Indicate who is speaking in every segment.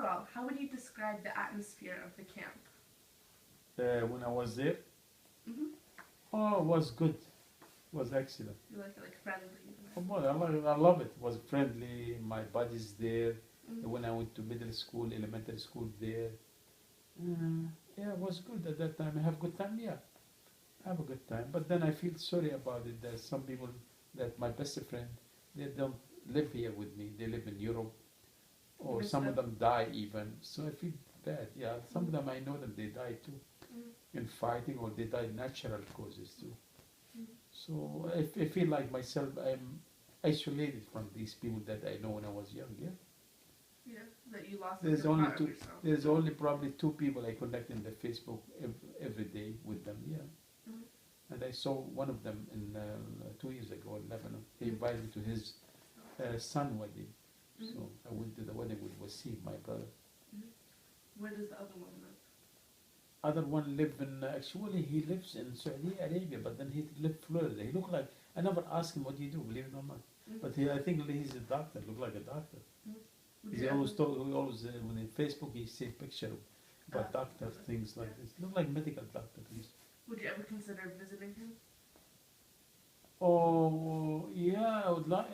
Speaker 1: overall, how would you describe the atmosphere of the camp?
Speaker 2: When I was there,
Speaker 1: Mm-hmm.
Speaker 2: oh, it was good. It was excellent.
Speaker 1: You like friendly?
Speaker 2: Oh, boy, I love it. It was friendly. My buddies there.
Speaker 1: Mm-hmm.
Speaker 2: When I went to middle school, elementary school there. Yeah, it was good at that time. I have good time. Yeah, I have a good time. But then I feel sorry about it. There's some people that my best friend, they don't live here with me. They live in Europe,
Speaker 1: You
Speaker 2: or
Speaker 1: miss
Speaker 2: some of
Speaker 1: them?
Speaker 2: them die even. So I feel bad. Yeah, some of
Speaker 1: Mm-hmm.
Speaker 2: them I know them. They die too in fighting, or they die natural causes too.
Speaker 1: Mm-hmm.
Speaker 2: So I feel like myself, I'm isolated from these people that I know when I was young. Yeah.
Speaker 1: Yeah, that you lost
Speaker 2: There's
Speaker 1: like a
Speaker 2: only
Speaker 1: part of
Speaker 2: two.
Speaker 1: yourself.
Speaker 2: There's only probably two people I connect in the Facebook every day with them. Yeah.
Speaker 1: Mm-hmm.
Speaker 2: And I saw one of them in 2 years ago in Lebanon. He
Speaker 1: Mm-hmm.
Speaker 2: invited me to his son wedding.
Speaker 1: Mm-hmm.
Speaker 2: So I went to the wedding with Wasim, my brother.
Speaker 1: Mm-hmm. Where does the other one live?
Speaker 2: Other one live in, actually he lives in Saudi Arabia, but then he lived Florida. He looked like, I never asked him what do you do, believe it or not.
Speaker 1: Mm-hmm.
Speaker 2: But I think he's a doctor, look like a doctor.
Speaker 1: Would
Speaker 2: He
Speaker 1: you
Speaker 2: always
Speaker 1: ever-
Speaker 2: told, he always, when in Facebook he see picture about doctors, things like this. Look like medical doctor, please.
Speaker 1: Would you ever consider visiting him?
Speaker 2: Oh, yeah, I would like,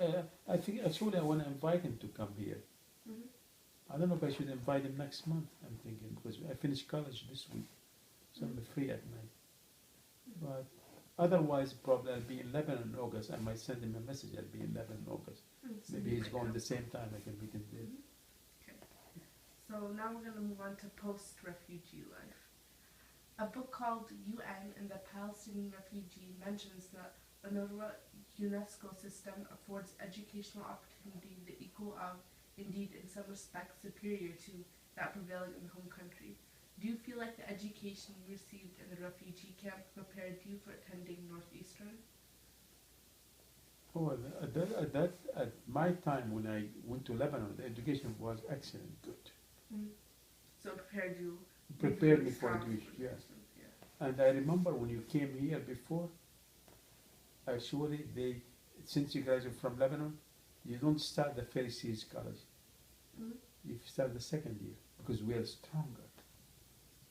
Speaker 2: I think actually I want to invite him to come here.
Speaker 1: Mm-hmm.
Speaker 2: I don't know if I should invite him next month, I'm thinking, because I finished college this week, so I'm free at night. But otherwise, probably I'll be in Lebanon in August. I might send him a message, I'll be in Lebanon in August.
Speaker 1: So
Speaker 2: Maybe
Speaker 1: you
Speaker 2: he's
Speaker 1: might
Speaker 2: going
Speaker 1: come.
Speaker 2: the same time, I can meet him there.
Speaker 1: Okay. So now we're going to move on to post-refugee life. A book called UN and the Palestinian Refugee mentions that the Norwa UNESCO system affords educational opportunity the equal of, indeed in some respects superior to, that prevailing in the home country. Do you feel like the education you received in the refugee camp prepared you for attending Northeastern?
Speaker 2: Oh, at my time when I went to Lebanon, the education was excellent, good.
Speaker 1: So it prepared you.
Speaker 2: Prepared me for
Speaker 1: strong
Speaker 2: education,
Speaker 1: for
Speaker 2: yes.
Speaker 1: Christians, yeah.
Speaker 2: And I remember when you came here before, actually since you guys are from Lebanon, you don't start the first year's college.
Speaker 1: Mm-hmm.
Speaker 2: You start the second year, because we are stronger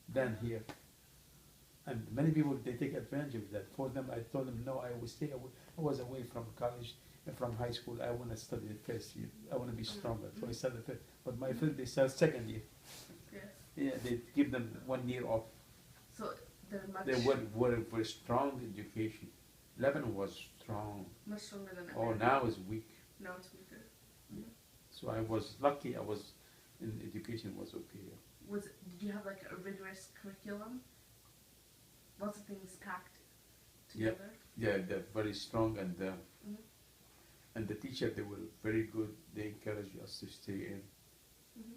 Speaker 2: than here. And many people, they take advantage of that. For them, I told them, no, I will stay away. I was away from college, from high school. I want to study the first year. I want to be stronger. So I started first. But my friend, they start second year.
Speaker 1: Yeah.
Speaker 2: Yeah, they give them 1 year off.
Speaker 1: So they're much,
Speaker 2: They were very strong education. Lebanon was strong.
Speaker 1: much stronger than
Speaker 2: Oh,
Speaker 1: America.
Speaker 2: now it's weak.
Speaker 1: Now it's weaker.
Speaker 2: So I was lucky. I was in education was okay. Yeah.
Speaker 1: Did you have like a rigorous curriculum? Lots of things packed together.
Speaker 2: Yeah, they're very strong, and
Speaker 1: Mhm.
Speaker 2: and the teacher, they were very good. They encouraged us to stay in.
Speaker 1: Mhm.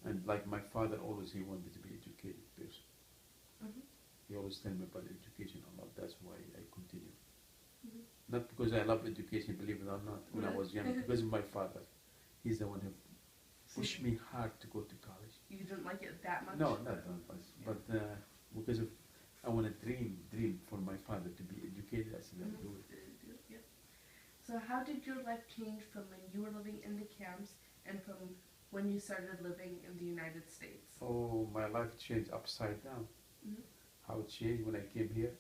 Speaker 2: And like my father, always he wanted to be educated person.
Speaker 1: Mhm.
Speaker 2: He always tell me about education a lot. That's why I continue.
Speaker 1: Mhm.
Speaker 2: Not because I love education, believe it or not. When I was young, because of my father, he's the one who pushed me hard to go to college.
Speaker 1: You didn't like it that much?
Speaker 2: No, not that much. But because of, I want to dream for my father to be educated. I said, I'll do it.
Speaker 1: Yeah. So how did your life change from when you were living in the camps and from when you started living in the United States?
Speaker 2: Oh, my life changed upside down.
Speaker 1: Mhm.
Speaker 2: How it changed when I came here.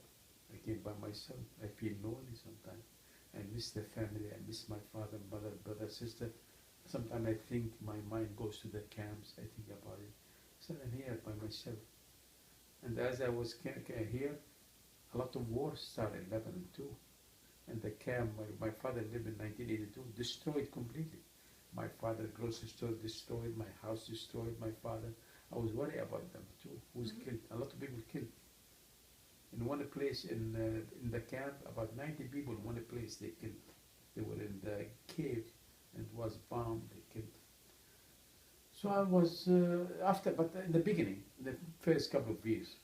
Speaker 2: I came by myself. I feel lonely sometimes. I miss the family. I miss my father, mother, brother, sister. Sometimes I think my mind goes to the camps. I think about it. So I'm here by myself. And as I was here, a lot of wars started in Lebanon too. And the camp, my father lived in 1982, destroyed completely. My father's grocery store destroyed, my house destroyed, my father. I was worried about them too. Who's killed? A lot of people killed. In one place in the camp, about 90 people in one place they killed. They were in the cave and it was bombed, they killed. So I was, but in the beginning, the first couple of years,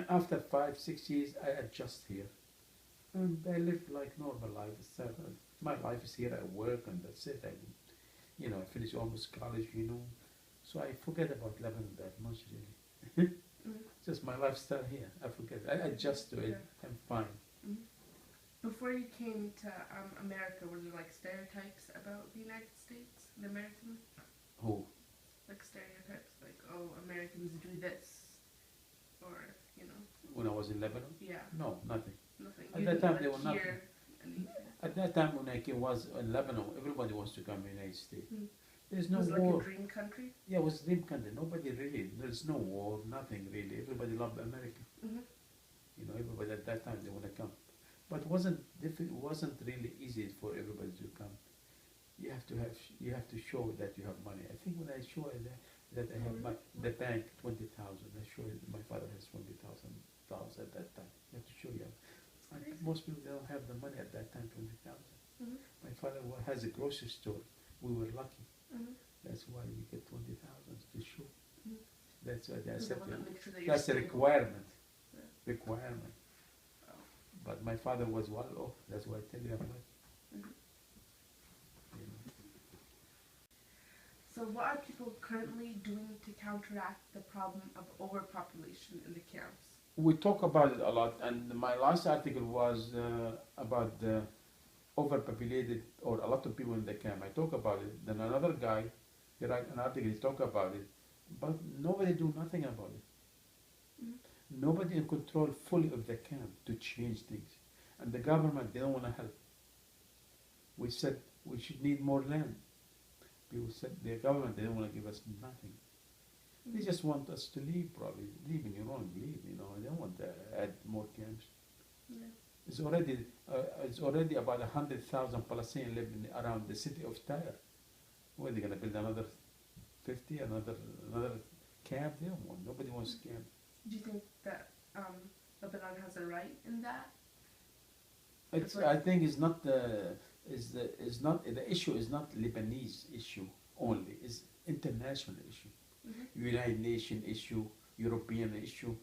Speaker 2: after 5, 6 years, I adjust here. And I live like normal life. My life is here, I work and that's it. I finish almost college, So I forget about Lebanon that much really. Just my lifestyle here, I forget. I adjust to it,
Speaker 1: Yeah.
Speaker 2: I'm fine.
Speaker 1: Before you came to America, were there like stereotypes about the United States and Americans?
Speaker 2: Who?
Speaker 1: Like stereotypes, like, oh, Americans do this, or, you know.
Speaker 2: When I was in Lebanon?
Speaker 1: Yeah.
Speaker 2: No, nothing.
Speaker 1: Nothing.
Speaker 2: At
Speaker 1: You
Speaker 2: that
Speaker 1: didn't,
Speaker 2: time,
Speaker 1: like,
Speaker 2: there were nothing.
Speaker 1: hear anything.
Speaker 2: At that time, when I was in Lebanon, everybody wants to come to the United States.
Speaker 1: Hmm.
Speaker 2: There's no
Speaker 1: Was it
Speaker 2: war.
Speaker 1: like a dream country?
Speaker 2: Yeah, it was a dream country. Nobody really. There's no war. Nothing really. Everybody loved America.
Speaker 1: Mm-hmm.
Speaker 2: You know, everybody at that time they want to come, but it wasn't really easy for everybody to come. You have to show that you have money. I think when I show that I have the bank 20,000, I show it, my father has $20,000 at that time. You have to show you. And most people don't have the money at that time, 20,000.
Speaker 1: Mm-hmm.
Speaker 2: My father has a grocery store. We were lucky.
Speaker 1: Mm-hmm.
Speaker 2: That's why we get 20,000 to show.
Speaker 1: Mm-hmm.
Speaker 2: That's why they accept it.
Speaker 1: Make sure that
Speaker 2: That's a
Speaker 1: stable.
Speaker 2: requirement.
Speaker 1: Yeah.
Speaker 2: Requirement.
Speaker 1: Oh.
Speaker 2: But my father was well off. That's why I tell you I'm lucky.
Speaker 1: Mm-hmm.
Speaker 2: You know.
Speaker 1: So what are people currently doing to counteract the problem of overpopulation in the camps?
Speaker 2: We talk about it a lot, and my last article was about the overpopulated or a lot of people in the camp. I talk about it. Then another guy, he write an article, he talk about it, but nobody do nothing about it.
Speaker 1: Mm-hmm.
Speaker 2: Nobody in control fully of the camp to change things, and the government they don't want to help. We said we should need more land. People said the government they don't want to give us nothing. They just want us to leave, probably. Leave in your own, leave, you know. They don't want to add more camps.
Speaker 1: Yeah.
Speaker 2: It's already about 100,000 Palestinians living around the city of Tyre. Where are they going to build another 50, another camp? They don't want. Nobody wants camp.
Speaker 1: Do you think that Lebanon has a right in that?
Speaker 2: I think it's not the issue is not Lebanese issue only. It's international issue.
Speaker 1: Mm-hmm.
Speaker 2: United Nations issue, European issue,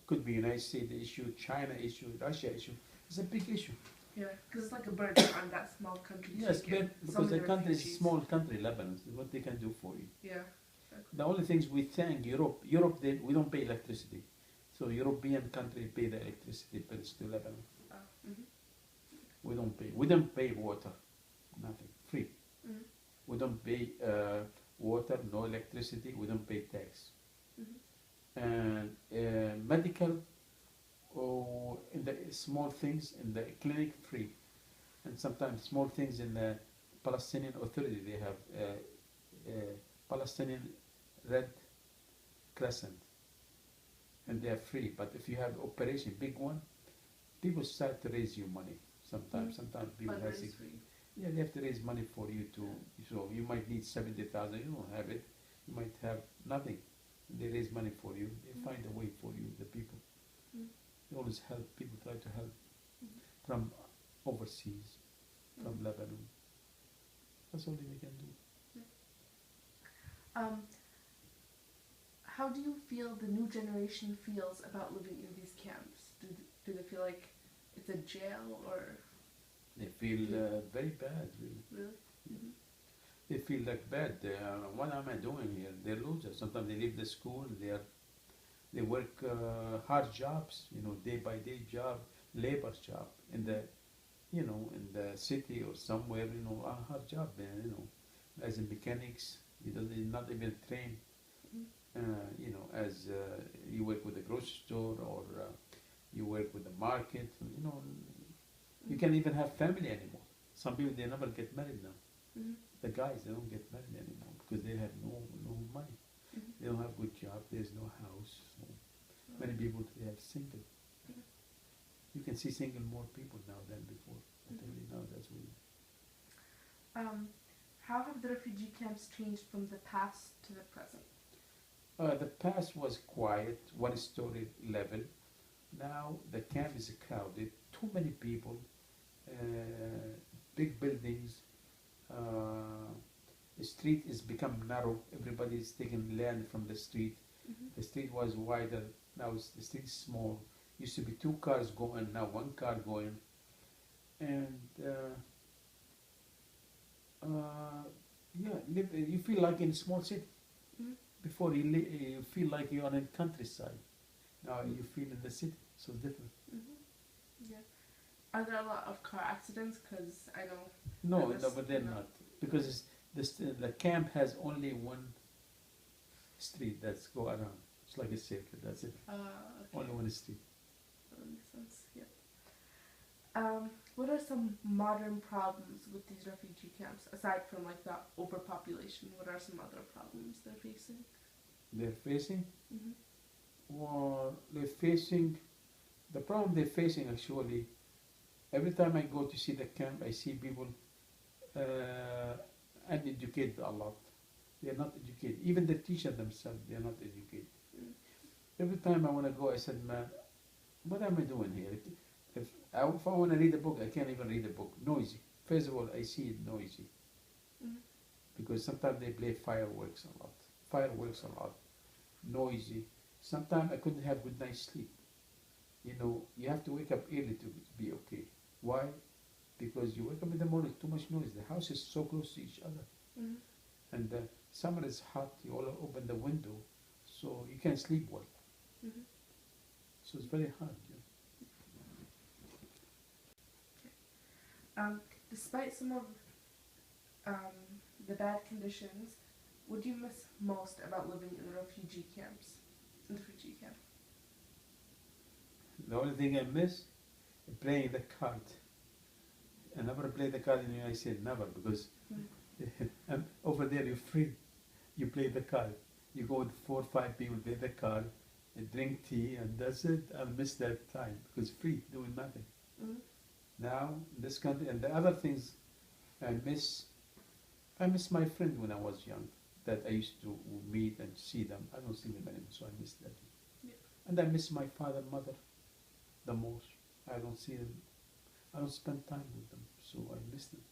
Speaker 2: could be United States issue, China issue, Russia issue. It's a big issue.
Speaker 1: Yeah, because it's like a burden on that small country.
Speaker 2: Yes, because the country is a small country, Lebanon. What they can do for you.
Speaker 1: Yeah. Exactly.
Speaker 2: The only things we thank Europe. We don't pay electricity, so European country pay the electricity bills to Lebanon.
Speaker 1: Mm-hmm.
Speaker 2: We don't pay. We don't pay water, nothing, free.
Speaker 1: Mm-hmm.
Speaker 2: We don't pay water, no electricity. We don't pay tax.
Speaker 1: Mm-hmm.
Speaker 2: And medical, in the small things in the clinic, free. And sometimes small things in the Palestinian Authority, they have Palestinian Red Crescent, and they are free. But if you have operation, big one, people start to raise you money. Sometimes people have they have to raise money for you to. So you might need 70,000. You don't have it. You might have nothing. They raise money for you. They find a way for you. The people. They always help. People try to help from overseas, from Lebanon. That's all they can do.
Speaker 1: How do you feel the new generation feels about living in these camps? Do they feel like it's a jail, or
Speaker 2: they feel very bad, really?
Speaker 1: Really? Mm-hmm.
Speaker 2: They feel like bad. What am I doing here? They're losers. Sometimes they leave the school. They work hard jobs, day by day job, labor job in the, in the city or somewhere, a hard job, as a mechanics. He's not even trained. As you work with a grocery store or you work with the market, you can't even have family anymore. Some people, they never get married now.
Speaker 1: Mm-hmm.
Speaker 2: The guys, they don't get married anymore because they have no money.
Speaker 1: Mm-hmm.
Speaker 2: They don't have good job. There's no house. So many people, they have single.
Speaker 1: Mm-hmm.
Speaker 2: You can see single more people now than before. I tell you now, that's what.
Speaker 1: How have the refugee camps changed from the past to the present?
Speaker 2: The past was quiet, one-story level. Now the camp is crowded. Too many people. Big buildings. The street is become narrow. Everybody is taking land from the street.
Speaker 1: Mm-hmm.
Speaker 2: The street was wider. Now the street is small. Used to be 2 cars going. Now 1 car going. And you feel like in a small city.
Speaker 1: Mm-hmm.
Speaker 2: Before you feel like you're on a countryside. Now you feel in the city. So different.
Speaker 1: Mm-hmm. Yeah. Are there a lot of car accidents? Because I know.
Speaker 2: No, but they're not, because The camp has only one street that's go around. It's like a circle. That's it.
Speaker 1: Okay.
Speaker 2: Only one street.
Speaker 1: That makes sense. Yeah. What are some modern problems with these refugee camps aside from like the overpopulation? What are some other problems they're facing?
Speaker 2: They're facing.
Speaker 1: Mm-hmm.
Speaker 2: Well, they're facing the problem they're facing actually. Every time I go to see the camp, I see people uneducated a lot. They are not educated. Even the teacher themselves, they are not educated.
Speaker 1: Mm.
Speaker 2: Every time I want to go, I said, man, what am I doing here? If I want to read a book, I can't even read a book. Noisy. First of all, I see it noisy.
Speaker 1: Mm.
Speaker 2: Because sometimes they play fireworks a lot. Fireworks a lot. Noisy. Sometimes I couldn't have good night's sleep. You know, you have to wake up early to be okay. Why? Because you wake up in the morning, too much noise. The house is so close to each other.
Speaker 1: Mm.
Speaker 2: And summer is hot, you all open the window, so you can't sleep well.
Speaker 1: Mm-hmm.
Speaker 2: So it's very hard. Yeah.
Speaker 1: Despite some of the bad conditions, what do you miss most about living in the refugee camps? In the refugee camp?
Speaker 2: The only thing I miss is playing the card. I never play the card in the United States, never, because over there you're free. You play the card. You go with 4 or 5 people, play the card, and drink tea, and that's it. I miss that time because free, doing nothing.
Speaker 1: Mm-hmm.
Speaker 2: Now, in this country, and the other things I miss my friend when I was young, that I used to meet and see them. I don't see them anymore, so I miss that.
Speaker 1: Yeah.
Speaker 2: And I miss my father and mother the most. I don't see them. I don't spend time with them, so I miss them.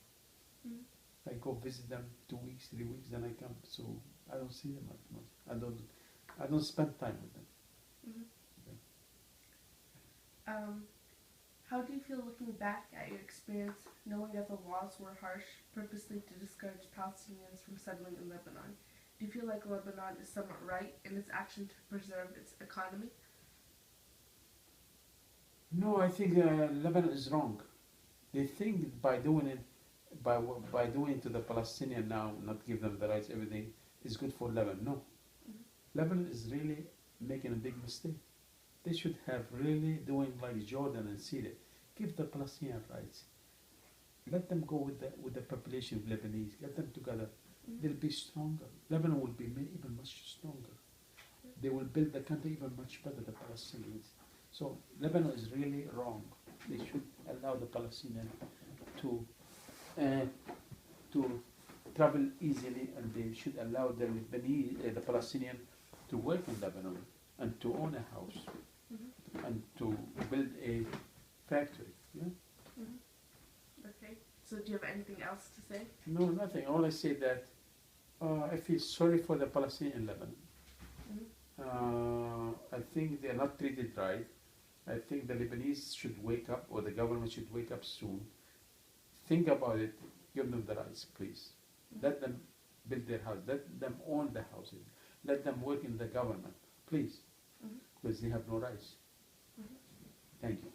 Speaker 1: Mm-hmm.
Speaker 2: I go visit them 2 weeks, 3 weeks, then I come. So I don't see them as much. I don't spend time with them.
Speaker 1: Mm-hmm. How do you feel looking back at your experience, knowing that the laws were harsh, purposely to discourage Palestinians from settling in Lebanon? Do you feel like Lebanon is somewhat right in its action to preserve its economy?
Speaker 2: No, I think Lebanon is wrong. They think by doing it, by doing it to the Palestinian now, not give them the rights, everything is good for Lebanon. No, Lebanon is really making a big mistake. They should have really doing like Jordan and Syria, give the Palestinian rights. Let them go with the population of Lebanese. Get them together. They'll be stronger. Lebanon will be even much stronger. They will build the country even much better. The Palestinians. So Lebanon is really wrong. They should allow the Palestinians to travel easily, and they should allow the Lebanese, the Palestinian, to work in Lebanon and to own a house and to build a factory. Yeah.
Speaker 1: Okay. So do you have anything else to say?
Speaker 2: No, nothing. All I say that I feel sorry for the Palestinians in Lebanon. I think they are not treated right. I think the Lebanese should wake up, or the government should wake up soon. Think about it. Give them the rights, please. Let them build their house. Let them own the houses. Let them work in the government, please, because they have no rights. Thank you.